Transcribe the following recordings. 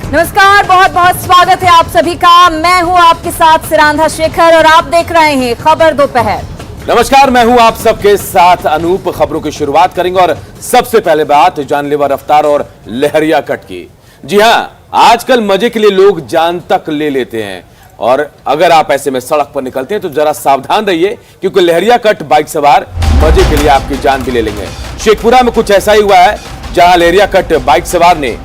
नमस्कार, बहुत बहुत स्वागत है आप सभी का। मैं हूं आपके साथ सिरांधा शेखर और आप देख रहे हैं खबर दोपहर। नमस्कार, मैं हूं आप सबके साथ अनूप। खबरों की शुरुआत करेंगे और सबसे पहले बात जानलेवा रफ्तार और लहरिया कट की। जी हां, आजकल मजे के लिए लोग जान तक ले लेते हैं और अगर आप ऐसे में सड़क पर निकलते हैं तो जरा सावधान रहिए, क्योंकि लहरिया कट बाइक सवार मजे के लिए आपकी जान भी ले लेंगे। शेखपुरा में कुछ ऐसा ही हुआ है, जहां लहरिया कट बाइक सवार ने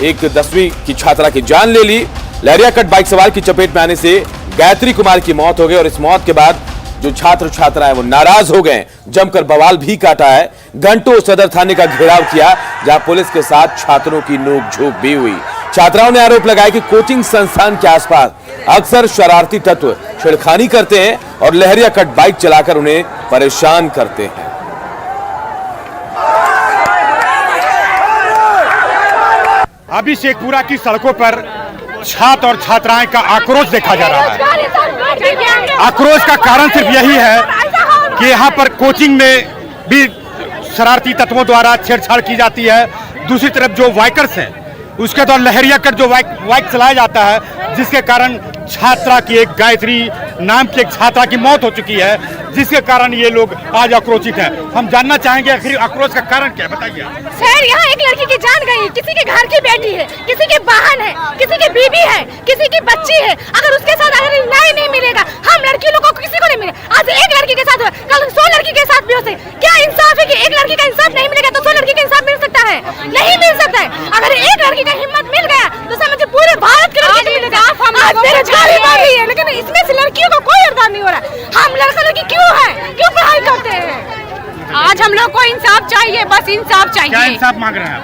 एक 10वीं की छात्रा की जान ले ली। लहरिया कट बाइक सवार की चपेट में आने से गायत्री कुमार की मौत हो गई और इस मौत के बाद जो छात्र छात्रा है वो नाराज हो गए, जमकर बवाल भी काटा है। घंटों सदर थाने का घेराव किया, जहां पुलिस के साथ छात्रों की नोकझोंक भी हुई। छात्राओं ने आरोप लगाया कि कोचिंग संस्थान के आसपास अक्सर शरारती तत्व छेड़खानी करते हैं और लहरिया कट बाइक चलाकर उन्हें परेशान करते हैं। अभी शेखपुरा की सड़कों पर छात्र और छात्राएं का आक्रोश देखा जा रहा है। आक्रोश का कारण सिर्फ यही है कि यहाँ पर कोचिंग में भी शरारती तत्वों द्वारा छेड़छाड़ की जाती है। दूसरी तरफ जो बाइकर्स हैं उसके द्वारा लहरिया कट जो बाइक चलाया जाता है, जिसके कारण छात्रा की एक गायत्री नाम की एक छात्रा की मौत हो चुकी है, जिसके कारण ये लोग आज आक्रोशित हैं। हम जानना चाहेंगे आखिर आक्रोश का कारण क्या है, बताइए। सर, यहाँ एक लड़की की जान गई, किसी के घर की बेटी है, किसी की बहन है, किसी की बीबी है, किसी की बच्ची है। अगर उसके साथ अगर न्याय नहीं मिलेगा, हम लड़की लोगों को किसी को नहीं मिले। आज एक लड़की के साथ हुआ, कल 100 लड़की के साथ भी हो सकता है। क्या इंसाफ है कि एक लड़की का इंसाफ नहीं मिलेगा तो 100 लड़की का इंसाफ मिल सकता है? नहीं मिल सकता है। अगर एक लड़की का हिम्मत मिल गया तो समझिए पूरे भारत के लड़की को मिलेगा। आज बेरोजगारी बढ़ रही है, लेकिन इसमें से लड़कियों को कोई योगदान नहीं हो रहा। हम लड़का लड़की क्यों है, क्यों पढ़ाई करते हैं? आज हम लोग को इंसाफ चाहिए, बस इंसाफ चाहिए। क्या इंसाफ मांग रहे हैं आप?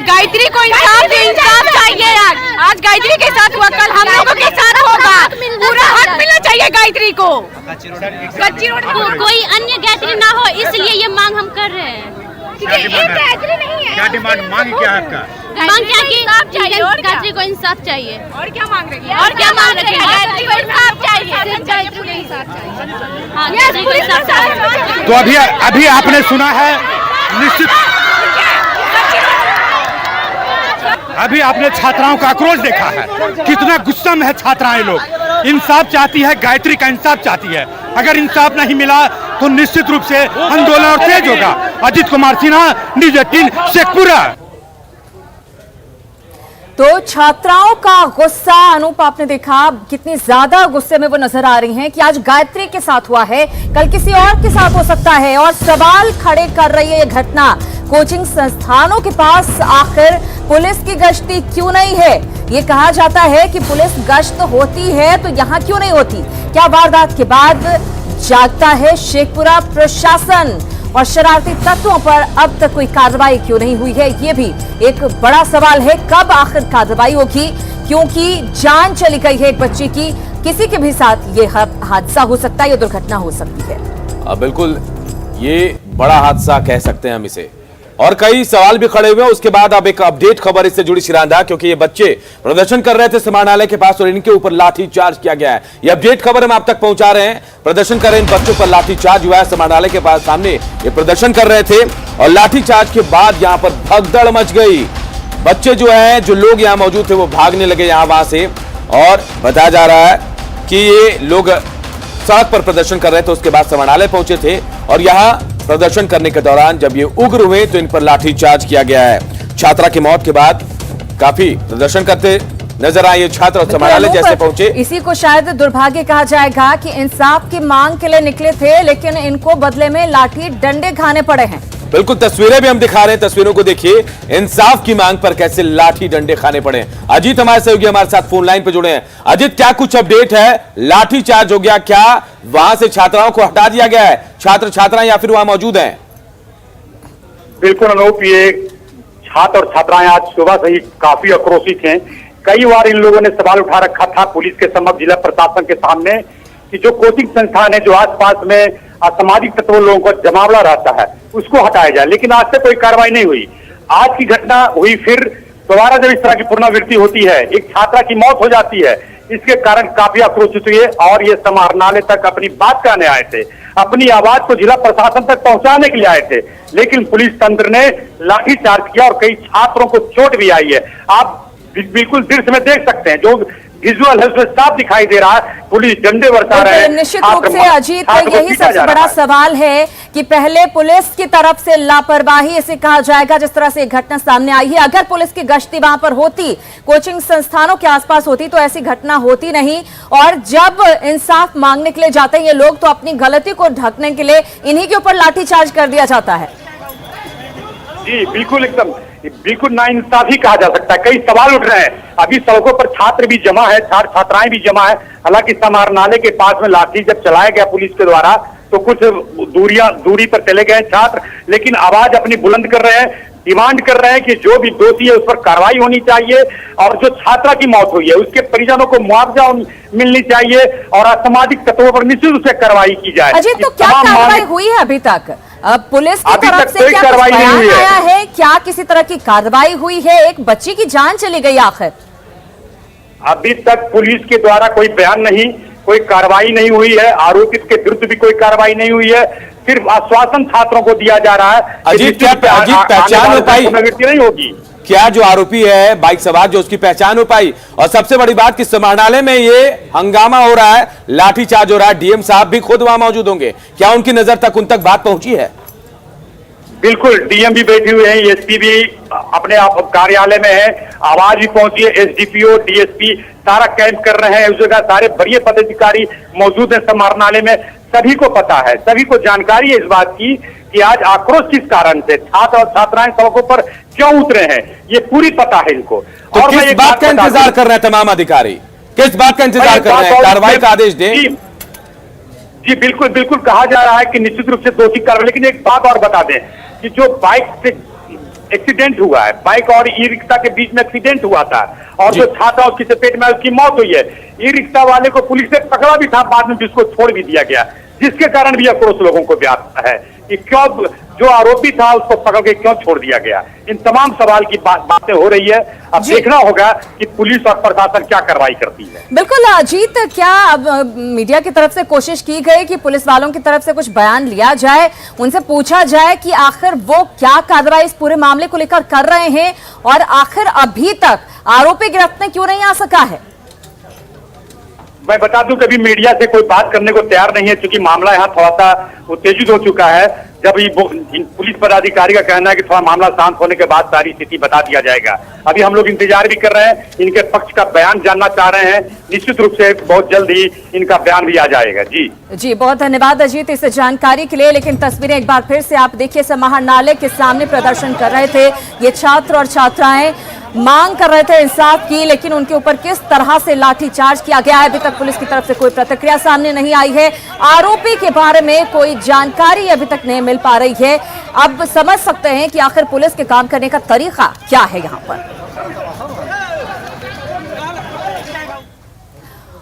गायत्री को इंसाफ चाहिए। आज गायत्री के साथ हुआ, कल हम लोगों के साथ होगा। पूरा हक मिलना चाहिए गायत्री को। कच्ची रोड को कोई अन्य गायत्री ना हो, इसलिए ये मांग हम कर रहे हैं। गायत्री नहीं है। क्या डिमांड मांग क्या है आपका? मांग क्या कि गायत्री को इंसाफ चाहिए। और क्या मांग रही है? और क्या मांग रही है? गायत्री को इंसाफ चाहिए। गायत्री को इंसाफ चाहिए। तो अभी आपने सुना है, निश्चित अभी आपने छात्राओं का आक्रोश देखा है, कितना गुस्सा में है छात्राएं। लोग इंसाफ चाहती है, गायत्री का इंसाफ चाहती है। अगर इंसाफ नहीं मिला तो निश्चित रूप से आंदोलन और तेज होगा। अजीत कुमार सिन्हा, न्यूज़ 18 शेखपुरा। तो छात्राओं का गुस्सा, अनूप आपने देखा कितनी ज्यादा गुस्से में वो नजर आ रही हैं कि आज गायत्री के साथ हुआ है, कल किसी और के साथ हो सकता है। और सवाल खड़े कर रही है ये घटना कोचिंग संस्थानों के पास आखिर पुलिस की गश्ती क्यों नहीं है। ये कहा जाता है कि पुलिस गश्त होती है तो यहाँ क्यों नहीं होती। क्या वारदात के बाद जागता है शेखपुरा प्रशासन और शरारती तत्वों पर अब तक कोई कार्रवाई क्यों नहीं हुई है, ये भी एक बड़ा सवाल है। कब आखिर कार्रवाई होगी, क्योंकि जान चली गई है एक बच्ची की। किसी के भी साथ ये हादसा हो सकता है, ये दुर्घटना हो सकती है। बिल्कुल, ये बड़ा हादसा कह सकते हैं हम इसे। और कई सवाल भी खड़े हुए हैं। उसके बाद अब एक अपडेट खबर इससे जुड़ी सिरांधा, क्योंकि ये बच्चे प्रदर्शन कर रहे थे समाहरणालय के पास और इनके ऊपर लाठी चार्ज किया गया है। ये अपडेट खबर हम आप तक पहुंचा रहे हैं। प्रदर्शन कर रहे इन बच्चों पर लाठी चार्ज हुआ है। समाहरणालय के पास सामने ये प्रदर्शन कर रहे थे और लाठी चार्ज के बाद यहां पर भगदड़ मच गई। बच्चे जो है, जो लोग यहां मौजूद थे, वो भागने लगे यहां वहां से। और बताया जा रहा है कि ये लोग सड़क पर प्रदर्शन कर रहे थे, उसके बाद समाहरणालय पहुंचे थे और यहां प्रदर्शन करने के दौरान जब ये उग्र हुए तो इन पर लाठीचार्ज किया गया है। छात्रा की मौत के बाद काफी प्रदर्शन करते नजर आए ये छात्र और समाहरणालय जैसे पहुंचे। इसी को शायद दुर्भाग्य कहा जाएगा कि इंसाफ की मांग के लिए निकले थे, लेकिन इनको बदले में लाठी डंडे खाने पड़े हैं। बिल्कुल, तस्वीरें भी हम दिखा रहे हैं। तस्वीरों को देखिए, इंसाफ की मांग पर कैसे लाठी डंडे खाने पड़े। अजीत हमारे सहयोगी हमारे साथ फोन लाइन पे जुड़े हैं। अजीत, क्या कुछ अपडेट है? लाठी चार्ज हो गया, क्या वहां से छात्राओं को हटा दिया गया है? छात्र छात्राएं या फिर वहां मौजूद हैं? बिल्कुल अनूप, ये छात्र और छात्राएं आज सुबह से ही काफी आक्रोशित हैं। कई बार इन लोगों ने सवाल उठा रखा था पुलिस के समक्ष, जिला प्रशासन के सामने, कि जो कोचिंग संस्थान है, जो आसपास में असामाजिक तत्वों लोगों को जमावड़ा रहता है, उसको हटाया जाए। लेकिन आज तक कोई कार्रवाई नहीं हुई। आज की घटना हुई, फिर दोबारा जब इस तरह की पुनरावृत्ति होती है, एक छात्रा की मौत हो जाती है, इसके कारण काफी आक्रोशित हुए और ये समाहरणालय तक अपनी बात कहने आए थे, अपनी आवाज को जिला प्रशासन तक पहुंचाने के लिए आए थे। लेकिन पुलिस तंत्र ने लाठीचार्ज किया और कई छात्रों को चोट भी आई है। आप बिल्कुल दृश्य में देख सकते हैं, जो विजुअल है उसमें साफ दिखाई दे रहा है, पुलिस डंडे बरसा रहे हैं। निश्चित रूप से अजीत, यही सबसे बड़ा सवाल है कि पहले पुलिस की तरफ से लापरवाही इसे कहा जाएगा जिस तरह से एक घटना सामने आई है। अगर पुलिस की गश्ती वहां पर होती, कोचिंग संस्थानों के आसपास होती, तो ऐसी घटना होती नहीं। और जब इंसाफ मांगने के लिए जाते हैं ये लोग, तो अपनी गलती को ढकने के लिए इन्हीं के ऊपर लाठीचार्ज कर दिया जाता है। जी बिल्कुल, एकदम बिल्कुल नाइंसाफी कहा जा सकता है। कई सवाल उठ रहे हैं। अभी सड़कों पर छात्र भी जमा है, छात्र छात्राएं भी जमा है। हालांकि समाहरणालय के पास में लाठी जब चलाया गया पुलिस के द्वारा, तो कुछ दूरी पर चले गए छात्र, लेकिन आवाज अपनी बुलंद कर रहे हैं, डिमांड कर रहे हैं कि जो भी दोषी है उस पर कार्रवाई होनी चाहिए, और जो छात्रा की मौत हुई है उसके परिजनों को मुआवजा मिलनी चाहिए, और असामाजिक तत्वों पर निश्चित रूप से कार्रवाई की जाए। अजय, तो क्या कार्रवाई हुई है अभी तक? पुलिस की तरफ से क्या कार्रवाई नहीं हुई आया है? क्या किसी तरह की कार्रवाई हुई है? एक बच्ची की जान चली गई आखिर। अभी तक पुलिस के द्वारा कोई बयान नहीं, कोई कार्रवाई नहीं हुई है। आरोपित के विरुद्ध भी कोई कार्रवाई नहीं हुई है। सिर्फ आश्वासन छात्रों को दिया जा रहा है। अजीत, क्या पहचान हो पाई? नहीं होगी क्या जो आरोपी है बाइक सवार, जो उसकी पहचान हो पाई? और सबसे बड़ी बात कि समाहरणालय में ये हंगामा हो रहा है, लाठीचार्ज हो रहा है, डीएम साहब भी खुद वहां मौजूद होंगे, क्या उनकी नजर तक उन तक बात पहुंची है? बिल्कुल, डीएम भी बैठे हुए हैं, एसपी भी अपने कार्यालय में है, आवाज भी पहुंची है, एसडीपीओ, डीएसपी सारा कैंप कर रहे हैं। उस जगह सारे वरीय पदाधिकारी मौजूद हैं समाहरणालय में। सभी को पता है, सभी को जानकारी है इस बात की कि आज आक्रोश किस कारण से छात्र और छात्राएं सड़कों पर क्यों उतरे हैं, ये पूरी पता है इनको। तो और किस बात का इंतजार कर रहे हैं तमाम अधिकारी? किस बात का इंतजार कर रहे हैं? कार्रवाई का आदेश दें। जी बिल्कुल बिल्कुल, कहा जा रहा है कि निश्चित रूप से दोषी कार्रवाई। लेकिन एक बात और बता दें कि जो बाइक से एक्सीडेंट हुआ है, बाइक और ई रिक्शा के बीच में एक्सीडेंट हुआ था, और जो छात्रा उसकी चपेट में उसकी मौत हुई है, ई रिक्शा वाले को पुलिस ने पकड़ा भी था बाद में, जिसको छोड़ भी दिया गया, जिसके कारण भी आक्रोश लोगों को व्याप्त है कि क्यों जो आरोपी था उसको पकड़ के क्यों छोड़ दिया गया। इन तमाम सवाल की बातें हो रही है। अब देखना होगा कि पुलिस और प्रशासन क्या कार्रवाई करती है। बिल्कुल अजीत, क्या अब मीडिया की तरफ से कोशिश की गई कि पुलिस वालों की तरफ से कुछ बयान लिया जाए, उनसे पूछा जाए कि आखिर वो क्या कार्रवाई इस पूरे मामले को लेकर कर रहे हैं, और आखिर अभी तक आरोपी गिरफ्त में क्यों नहीं आ सका है? मैं बता दूं कि अभी मीडिया से कोई बात करने को तैयार नहीं है, क्योंकि मामला यहाँ थोड़ा सा उत्तेजित हो चुका है। जब ये पुलिस पदाधिकारी का कहना है कि थोड़ा मामला शांत होने के बाद सारी स्थिति बता दिया जाएगा। अभी हम लोग इंतजार भी कर रहे हैं, इनके पक्ष का बयान जानना चाह रहे हैं। निश्चित रूप से बहुत जल्द ही इनका बयान भी आ जाएगा। जी बहुत धन्यवाद अजीत इस जानकारी के लिए। लेकिन तस्वीरें एक बार फिर से आप देखिए, समाहरणालय के सामने प्रदर्शन कर रहे थे ये छात्र और छात्राएं, मांग कर रहे थे इंसाफ की, लेकिन उनके ऊपर किस तरह से लाठीचार्ज किया गया है, अभी तक पुलिस की तरफ से कोई प्रतिक्रिया सामने नहीं आई है। आरोपी के बारे में कोई जानकारी अभी तक नहीं मिल पा रही है। अब समझ सकते हैं कि आखिर पुलिस के काम करने का तरीका क्या है यहाँ पर।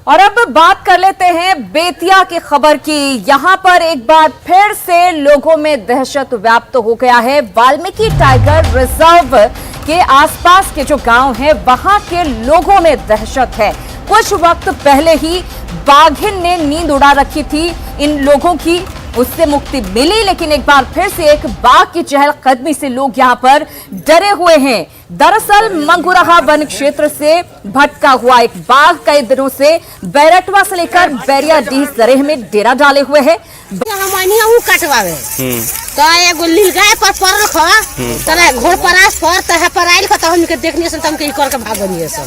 और अब बात कर लेते हैं बेतिया की खबर की। यहां पर एक बार फिर से लोगों में दहशत व्याप्त हो गया है। वाल्मीकि टाइगर रिजर्व के आसपास के जो गांव हैं, वहां के लोगों में दहशत है। कुछ वक्त पहले ही बाघिन ने नींद उड़ा रखी थी इन लोगों की, उससे मुक्ति मिली, लेकिन एक बार फिर से एक बाघ की चहलकदमी से लोग यहां पर डरे हुए हैं। दरअसल मंगुराहा वन क्षेत्र से भटका हुआ एक बाघ कई दिनों से बैरटवा से लेकर बैरियाडीह जरेह में डेरा डाले हुए है। कटवावे तो एगो लीलगाय पर पड़ल ख तने घोड़ परास पर तहे पर आइल ख त हमके देखनी से तमके कर के भागनी है सब।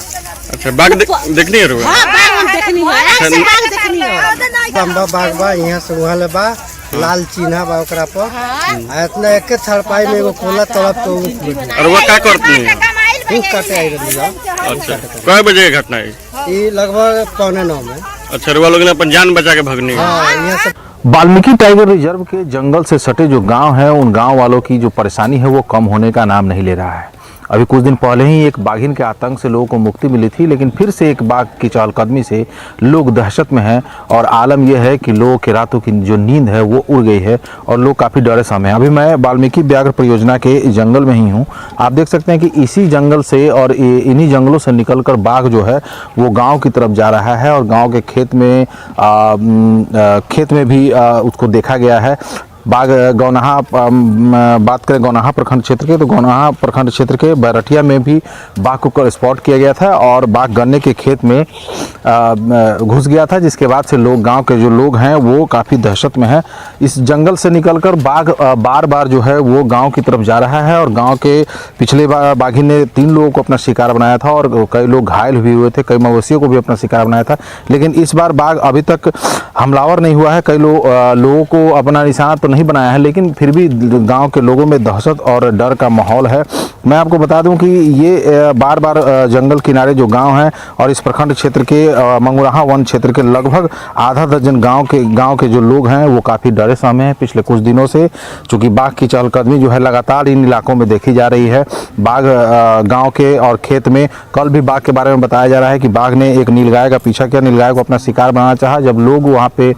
अच्छा, बाघ देखनी है? हां, बाघ हम देखनी है, ऐसे बाघ देखनी है। बम्बा बाघ बा यहाँ से वहाँ ले बा, लाल चिन्हा बा ओकरा पर। इतना एक थरपाई में एगो कोला तड़प तो और वो क्या करती है? कटे आई रही है। अच्छा, कई बजे की घटना है? ये लगभग 8:45 में। अच्छा, रुआ लोग ने अपन जान बचा के भागनी है। हाँ, यहाँ से वाल्मीकि टाइगर रिजर्व के जंगल से सटे जो गांव हैं, उन गांव वालों की जो परेशानी है वो कम होने का नाम नहीं ले रहा है। अभी कुछ दिन पहले ही एक बाघिन के आतंक से लोगों को मुक्ति मिली थी, लेकिन फिर से एक बाघ की चहलकदमी से लोग दहशत में हैं। और आलम यह है कि लोगों के रातों की जो नींद है वो उड़ गई है और लोग काफ़ी डरे समय हैं। अभी मैं वाल्मीकि व्याघ्र परियोजना के जंगल में ही हूँ। आप देख सकते हैं कि इसी जंगल से और इन्हीं जंगलों से निकलकर बाघ जो है वो गाँव की तरफ जा रहा है, और गाँव के खेत में भी उसको देखा गया है। बाघ गौनाहा बात करें गौनाहा प्रखंड क्षेत्र के, तो गौनाहा प्रखंड क्षेत्र के बैरटिया में भी बाघ को स्पॉट किया गया था और बाघ गन्ने के खेत में घुस गया था, जिसके बाद से लोग, गांव के जो लोग हैं वो काफ़ी दहशत में हैं। इस जंगल से निकलकर बाघ बार बार जो है वो गांव की तरफ जा रहा है और गांव के पिछले बाघिन ने 3 लोगों को अपना शिकार बनाया था और कई लोग घायल भी हुए थे, कई मवेशियों को भी अपना शिकार बनाया था। लेकिन इस बार बाघ अभी तक हमलावर नहीं हुआ है। कई लोगों को अपना निशाना तो नहीं बनाया है, लेकिन फिर भी गांव के लोगों में दहशत और डर का माहौल है। मैं आपको बता दूं कि ये बार बार जंगल किनारे जो गांव हैं और इस प्रखंड क्षेत्र के मंगुराहा वन क्षेत्र के लगभग आधा दर्जन गांव के जो लोग हैं वो काफ़ी डरे सहमे हैं पिछले कुछ दिनों से, चूँकि बाघ की चहलकदमी जो है लगातार इन इलाकों में देखी जा रही है। बाघ गांव के और खेत में, कल भी बाघ के बारे में बताया जा रहा है कि बाघ ने एक नीलगाय का पीछा किया, नीलगाय को अपना शिकार बनाना चाहा। जब लोग वहाँ पे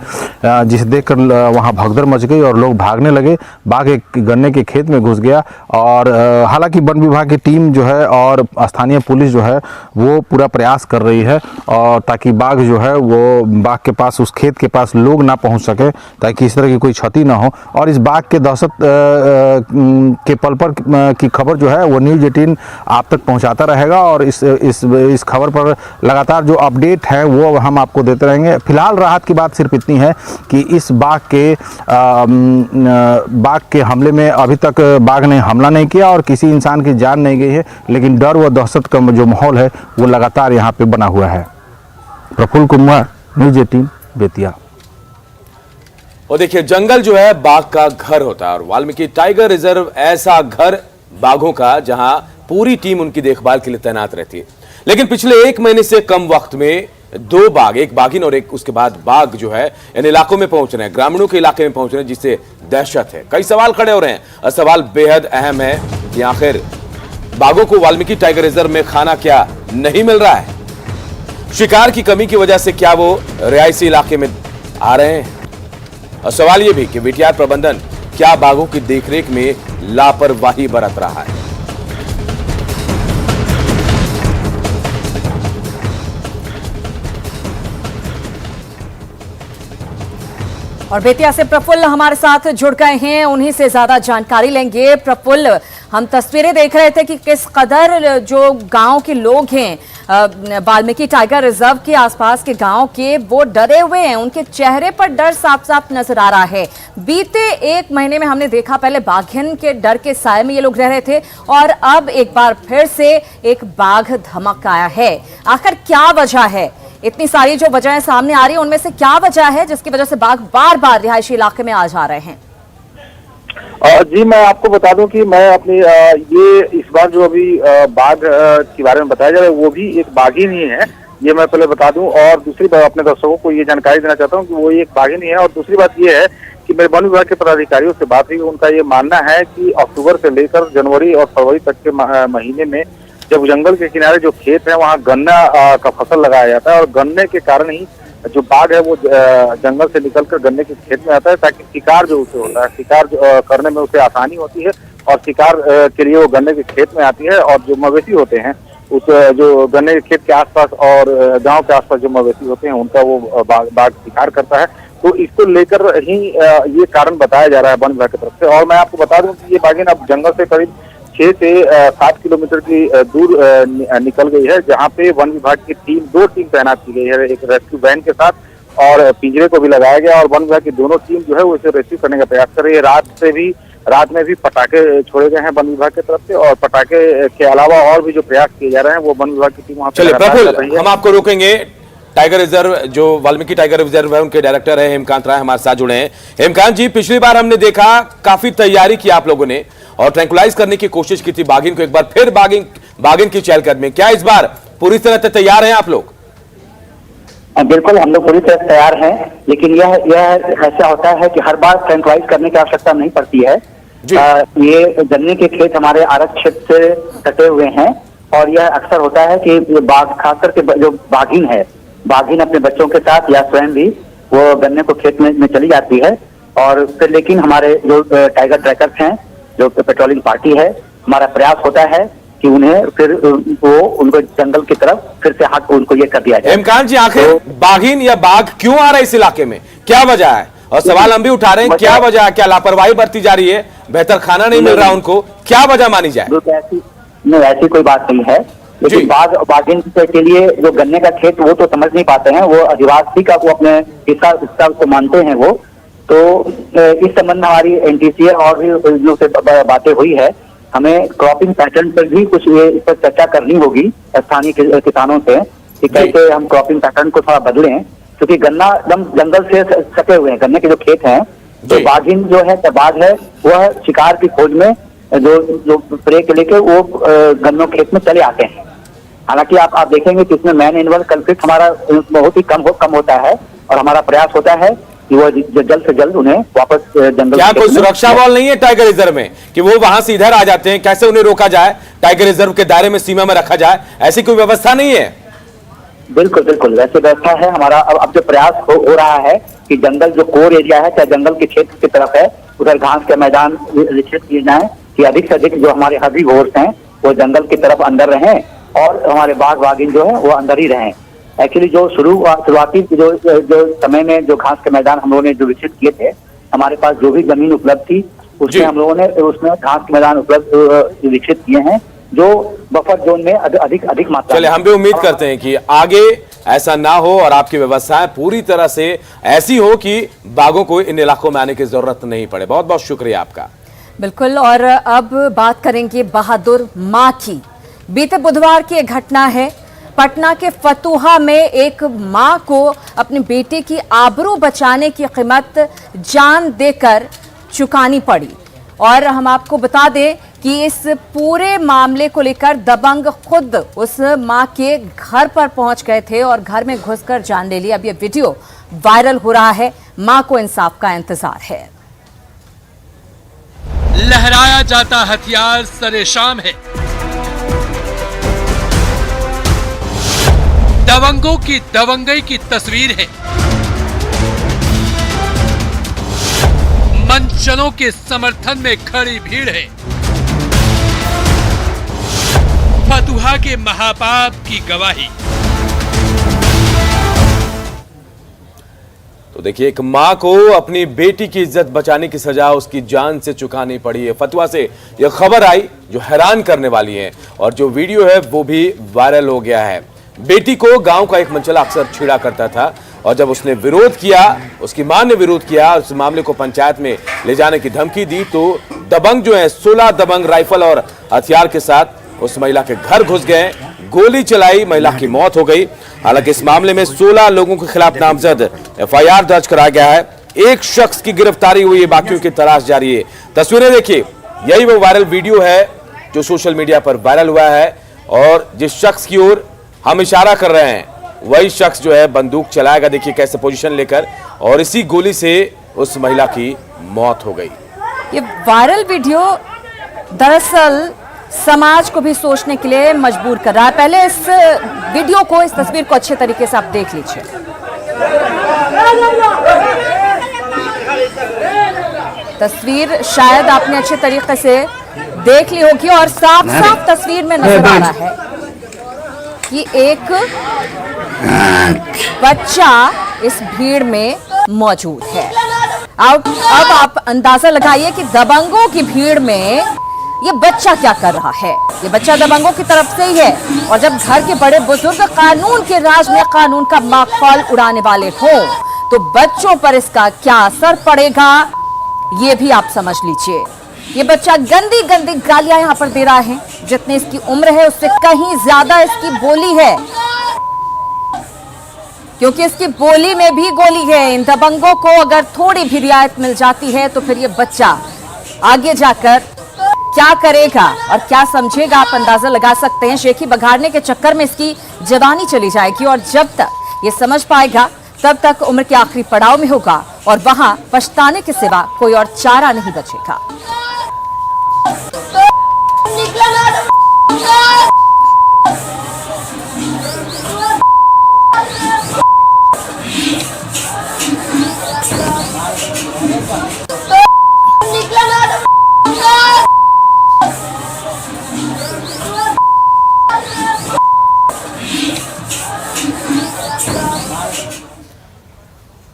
जिसे देखकर वहाँ भगदड़ मच गई और लोग भागने लगे, बाघ एक गन्ने के खेत में घुस गया और हालांकि वन विभाग की टीम जो है और स्थानीय पुलिस जो है वो पूरा प्रयास कर रही है और ताकि बाघ जो है वो बाघ के पास, उस खेत के पास लोग ना पहुँच सके, ताकि इस तरह की कोई क्षति ना हो। और इस बाघ के दहशत के पल पर की खबर जो है वो न्यूज़ 18 आप तक पहुंचाता रहेगा और इस खबर पर लगातार जो अपडेट है वो हम आपको देते रहेंगे। फिलहाल राहत की बात सिर्फ इतनी है कि इस बाघ के हमले में अभी तक बाघ ने हमला नहीं किया और किसी इंसान की जान नहीं गई है, लेकिन डर व दहशत का जो माहौल है वो लगातार यहाँ पे बना हुआ है। प्रफुल्ल कुमार, न्यूज़ 18 बेतिया। और देखिए, जंगल जो है बाघ का घर होता है और वाल्मीकि टाइगर रिजर्व ऐसा घर बाघों का जहां पूरी टीम उनकी देखभाल के लिए तैनात रहती है। लेकिन पिछले 1 महीने से कम वक्त में 2 बाघ, एक बाघिन और एक उसके बाद बाघ जो है इन इलाकों में पहुंच रहे हैं, ग्रामीणों के इलाके में पहुंच रहे हैं, जिससे दहशत है। कई सवाल खड़े हो रहे हैं और सवाल बेहद अहम है कि आखिर बाघों को वाल्मीकि टाइगर रिजर्व में खाना क्या नहीं मिल रहा है? शिकार की कमी की वजह से क्या वो रिहायशी इलाके में आ रहे हैं? और सवाल यह भी कि वीटीआर प्रबंधन क्या बाघों की देखरेख में लापरवाही बरत रहा है? और बेतिया से प्रफुल्ल हमारे साथ जुड़ गए हैं, उन्हीं से ज्यादा जानकारी लेंगे। प्रफुल्ल, हम तस्वीरें देख रहे थे कि किस कदर जो गांव के लोग हैं वाल्मीकि टाइगर रिजर्व के आसपास के गांव के, वो डरे हुए हैं, उनके चेहरे पर डर साफ साफ नजर आ रहा है। बीते 1 महीने में हमने देखा, पहले बाघिन के डर के साए में ये लोग रह रहे थे और अब एक बार फिर से एक बाघ धमक आया है। आखिर क्या वजह है? इतनी सारी जो वजहें सामने आ रही है, उनमें से क्या वजह है जिसकी वजह से बाघ बार बार रिहायशी इलाके में आ जा रहे हैं? जी, मैं आपको बता दूं कि मैं अपनी ये इस बार जो अभी बाघ के बारे में बताया जा रहा है वो भी एक बाघिन ही है, ये मैं पहले बता दूं। और दूसरी बात, अपने दर्शकों को ये जानकारी देना चाहता हूं कि वो एक बाघिन ही है। और दूसरी बात ये है कि मेरे वन विभाग के पदाधिकारियों से बात हुई, उनका ये मानना है कि अक्टूबर से लेकर जनवरी और फरवरी तक के महीने में जब जंगल के किनारे जो खेत है वहाँ गन्ना का फसल लगाया जाता है और गन्ने के कारण ही जो बाघ है वो जंगल से निकलकर गन्ने के खेत में आता है, ताकि शिकार जो उसे होता है, शिकार करने में उसे आसानी होती है और शिकार के लिए वो गन्ने के खेत में आती है। और जो मवेशी होते हैं उस जो गन्ने के खेत के आसपास और गांव के आसपास जो मवेशी होते हैं उनका वो बाघ शिकार करता है। तो इसको लेकर ही ये कारण बताया जा रहा है वन विभाग की तरफ से। और मैं आपको बता दूं कि ये बाघिन अब जंगल से करीब 6 से 7 किलोमीटर की दूर निकल गई है, जहां पे वन विभाग की टीम 2 टीम तैनात की गई है, एक रेस्क्यू वैन के साथ और पिंजरे को भी लगाया गया। और वन विभाग की दोनों टीम जो है वो इसे रेस्क्यू करने का प्रयास कर रही है। रात में भी पटाखे छोड़े गए हैं वन विभाग की तरफ से और पटाखे के अलावा और भी जो प्रयास किए जा रहे हैं वो वन विभाग की टीम वहाँ पे कर रही है। हम आपको रोकेंगे। टाइगर रिजर्व, जो वाल्मीकि टाइगर रिजर्व है, उनके डायरेक्टर है हेमकांत राय हमारे साथ जुड़े हैं। हेमकांत जी, पिछली बार हमने देखा काफी तैयारी की आप लोगों ने और ट्रैंकुलाइज करने की कोशिश की थी बाघिन को, एक बार फिर बाघिन की चहलकदमी, क्या इस बार पूरी तरह तैयार हैं आप लोग? बिल्कुल, हम लोग पूरी तरह तैयार हैं, लेकिन यह ऐसा होता है कि हर बार ट्रैंकुलाइज करने की आवश्यकता नहीं पड़ती है। ये गन्ने के खेत हमारे आरक्षित क्षेत्र से सटे हुए हैं और यह अक्सर होता है कि बाघ, खासकर के जो बाघिन अपने बच्चों के साथ या स्वयं भी वो गन्ने को खेत में चली जाती है। और फिर लेकिन हमारे जो टाइगर ट्रैकर्स हैं, जो पेट्रोलिंग पार्टी है, हमारा प्रयास होता है कि उन्हें फिर उनको जंगल की तरफ फिर से उनको ये कर दिया जाए। हेमकांत जी, आखिर बाघिन या बाघ क्यों आ रहा है इस इलाके में, क्या वजह है? और सवाल हम भी उठा रहे हैं, क्या वजह, क्या लापरवाही बरती जा रही है, बेहतर खाना नहीं मिल रहा उनको, क्या वजह मानी जाए? नहीं, ऐसी कोई बात नहीं है, लेकिन बागिन के लिए जो गन्ने का खेत वो तो समझ नहीं पाते हैं, वो आदिवासी का वो अपने हिस्सा तो मानते हैं वो। तो इस संबंध में हमारी एनटीसीए और भी जो से बातें हुई है, हमें क्रॉपिंग पैटर्न पर भी कुछ ये इस पर चर्चा करनी होगी स्थानीय किसानों से कि कैसे हम क्रॉपिंग पैटर्न को थोड़ा बदलें, क्योंकि गन्ना एकदम जंगल से सटे हुए हैं, गन्ने के जो खेत हैं, तो बाघिन जो है बाघ है वह शिकार की खोज में जो प्रे के लेके वो गन्नों खेत में चले आते हैं। हालांकि आप देखेंगे कि इसमें मैन एनिमल कॉन्फ्लिक्ट हमारा बहुत ही कम होता है, और हमारा प्रयास होता है कि वो जल्द से जल्द उन्हें वापस जंगल। क्या कोई सुरक्षा बल नहीं है टाइगर रिजर्व में कि वो वहां से इधर आ जाते हैं? कैसे उन्हें रोका जाए, टाइगर रिजर्व के दायरे में, सीमा में रखा जाए, ऐसी कोई व्यवस्था नहीं है? बिल्कुल बिल्कुल वैसे व्यवस्था है हमारा। अब जो प्रयास हो रहा है कि जंगल जो कोर एरिया है, चाहे जंगल के क्षेत्र की तरफ है, उधर घास के मैदान विकसित किए जाए कि अधिक से अधिक जो हमारे हर्बीवोर्स हैं वो जंगल की तरफ अंदर रहें और हमारे बाघ बाघिन जो है वो अंदर ही रहें। एक्चुअली जो शुरुआती जो समय में जो घास के मैदान हम लोगों ने जो विकसित किए थे, हमारे पास जो भी जमीन उपलब्ध थी उसमें हम लोगों ने उसमें घास के मैदान उपलब्ध विकसित किए हैं जो बफर जोन में अधिक मात्रा। चलिए, हम भी उम्मीद करते हैं कि आगे ऐसा ना हो और आपकी व्यवस्थाएं पूरी तरह से ऐसी हो कि बाघों को इन इलाकों में आने की जरूरत नहीं पड़े। बहुत बहुत शुक्रिया आपका। बिल्कुल। और अब बात करेंगे बहादुर मां की। बीते बुधवार की एक घटना है, पटना के फतुहा में एक मां को अपने बेटे की आबरू बचाने की कीमत जान देकर चुकानी पड़ी। और हम आपको बता दें कि इस पूरे मामले को लेकर दबंग खुद उस मां के घर पर पहुंच गए थे और घर में घुसकर जान ले ली। अब ये वीडियो वायरल हो रहा है, मां को इंसाफ का इंतजार है। लहराया जाता हथियार सरेशाम है, दबंगों की दबंगई की तस्वीर है, मंचनों के समर्थन में खड़ी भीड़ है, फतुहा के महापाप की गवाही। तो देखिए, एक मां को अपनी बेटी की इज्जत बचाने की सजा उसकी जान से चुकानी पड़ी है। फतुहा से यह खबर आई जो हैरान करने वाली है, और जो वीडियो है वो भी वायरल हो गया है। बेटी को गांव का एक मंचला अक्सर छेड़ा करता था, और जब उसने विरोध किया, उसकी मां ने विरोध किया, उस मामले को पंचायत में ले जाने की धमकी दी, तो दबंग जो है 16 दबंग राइफल और हथियार के साथ उस महिला के घर घुस गए, गोली चलाई, महिला की मौत हो गई। हालांकि इस मामले में 16 लोगों के खिलाफ नामजद एफआईआर दर्ज कराया गया है। एक शख्स की गिरफ्तारी हुई है, बाकियों की तलाश जारी है। तस्वीरें देखिए, यही वो वायरल वीडियो है जो सोशल मीडिया पर वायरल हुआ है, और जिस शख्स की ओर हम इशारा कर रहे हैं वही शख्स जो है बंदूक चलाएगा। देखिए कैसे पोजीशन लेकर, और इसी गोली से उस महिला की मौत हो गई। ये वायरल वीडियो दरअसल समाज को भी सोचने के लिए मजबूर कर रहा है। पहले इस वीडियो को, इस तस्वीर को अच्छे तरीके से आप देख लीजिए। तस्वीर शायद आपने अच्छे तरीके से देख ली होगी, और साफ साफ तस्वीर में नजर आ रहा है कि एक बच्चा इस भीड़ में मौजूद है। अब आप अंदाजा लगाइए कि दबंगों की भीड़ में ये बच्चा क्या कर रहा है। ये बच्चा दबंगों की तरफ से ही है, और जब घर के बड़े बुजुर्ग कानून के राज में कानून का माखौल उड़ाने वाले हों, तो बच्चों पर इसका क्या असर पड़ेगा ये भी आप समझ लीजिए। ये बच्चा गंदी गंदी गालियां यहां पर दे रहा है, जितनी इसकी उम्र है उससे कहीं ज्यादा इसकी बोली है, क्योंकि इसकी बोली में भी गोली है। इन दबंगों को अगर थोड़ी भी रियायत मिल जाती है तो फिर ये बच्चा आगे जाकर क्या करेगा और क्या समझेगा, आप अंदाजा लगा सकते हैं। शेखी बघाड़ने के चक्कर में इसकी जवानी चली जाएगी, और जब तक ये समझ पाएगा तब तक उम्र के आखिरी पड़ाव में होगा, और वहां पछताने के सिवा कोई और चारा नहीं बचेगा।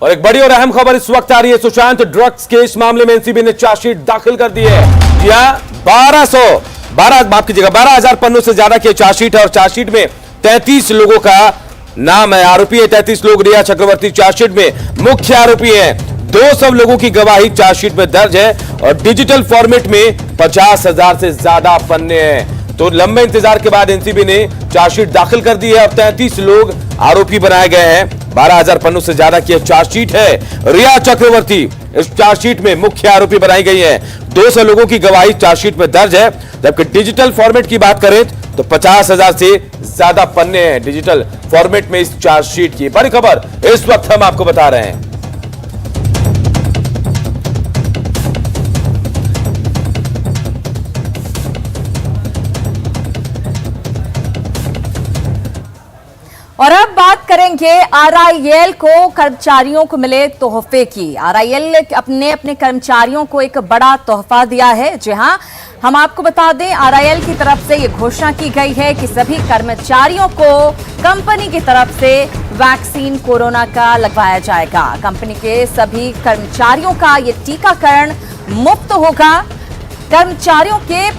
और एक बड़ी और अहम खबर इस वक्त आ रही है। सुशांत ड्रग्स केस मामले में एनसीबी ने चार्जशीट दाखिल कर दी है। जी हां, 12,000 पन्नों से ज्यादा की चार्जशीट है और चार्जशीट में 33 लोगों का नाम है। आरोपी है 33 लोग। रिया चक्रवर्ती चार्जशीट में मुख्य आरोपी है। 200 लोगों की गवाही चार्जशीट में दर्ज है और डिजिटल फॉर्मेट में 50,000 से ज्यादा पन्ने हैं। तो लंबे इंतजार के बाद एनसीबी ने चार्जशीट दाखिल कर दी है। अब 33 लोग आरोपी बनाए गए हैं। 12,000 पन्नों से ज्यादा की चार्जशीट है। रिया चक्रवर्ती इस चार्जशीट में मुख्य आरोपी बनाई गई है। 200 लोगों की गवाही चार्जशीट में दर्ज है। जबकि डिजिटल फॉर्मेट की बात करें तो 50,000 से ज्यादा पन्ने हैं डिजिटल फॉर्मेट में इस चार्जशीट की। बड़ी खबर इस वक्त हम आपको बता रहे हैं। और अब बात करेंगे आरआईएल को कर्मचारियों को मिले तोहफे की। आरआईएल ने अपने कर्मचारियों को एक बड़ा तोहफा दिया है। जी हां, हम आपको बता दें, आरआईएल की तरफ से यह घोषणा की गई है कि सभी कर्मचारियों को कंपनी की तरफ से वैक्सीन कोरोना का लगवाया जाएगा। कंपनी के सभी कर्मचारियों का यह टीकाकरण मुफ्त होगा। कर्मचारियों के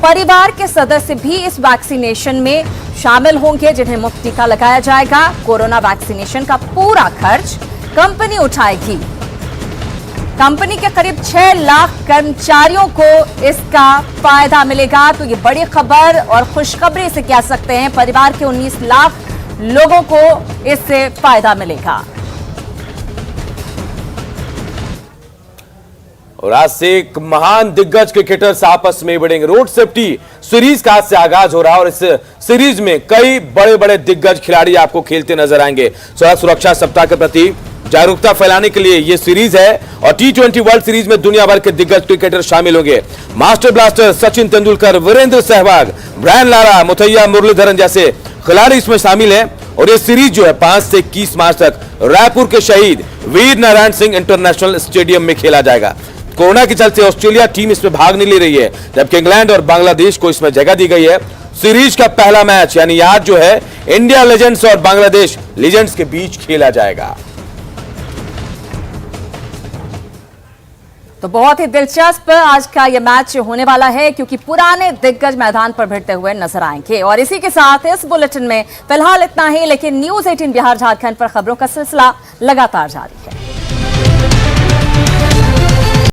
परिवार के सदस्य भी इस वैक्सीनेशन में शामिल होंगे जिन्हें मुफ्त टीका लगाया जाएगा। कोरोना वैक्सीनेशन का पूरा खर्च कंपनी उठाएगी। कंपनी के करीब 6 लाख कर्मचारियों को इसका फायदा मिलेगा। तो ये बड़ी खबर और खुशखबरी से कह सकते हैं, परिवार के 19 लाख लोगों को इससे फायदा मिलेगा। और आज से एक महान दिग्गज क्रिकेटर्स आपस में भिड़ेंगे। रोड सेफ्टी सीरीज का आज से आगाज हो रहा है और इस सीरीज में कई बड़े बड़े दिग्गज खिलाड़ी आपको खेलते नजर आएंगे। सड़क सुरक्षा सप्ताह के प्रति जागरूकता फैलाने के लिए यह सीरीज है और T20 वर्ल्ड सीरीज में दुनिया भर के दिग्गज क्रिकेटर शामिल होंगे। Master blaster Sachin Tendulkar, Virender Sehwag, Brian Lara, Muttiah Muralitharan जैसे खिलाड़ी इसमें शामिल हैं। और यह सीरीज जो है 5 से 21 मार्च तक रायपुर के शहीद वीर नारायण सिंह इंटरनेशनल स्टेडियम में खेला जाएगा। कोरोना के चलते ऑस्ट्रेलिया टीम इसमें भाग नहीं ले रही है, जबकि इंग्लैंड और बांग्लादेश को इसमें जगह दी गई है। सीरीज का पहला मैच यानी आज जो है इंडिया लेजेंड्स और बांग्लादेश लेजेंड्स के बीच खेला जाएगा। तो बहुत ही दिलचस्प आज का यह मैच होने वाला है, क्योंकि पुराने दिग्गज मैदान पर भिड़ते हुए नजर आएंगे। और इसी के साथ इस बुलेटिन में फिलहाल इतना ही, लेकिन न्यूज़ 18 बिहार झारखंड पर खबरों का सिलसिला लगातार जारी है।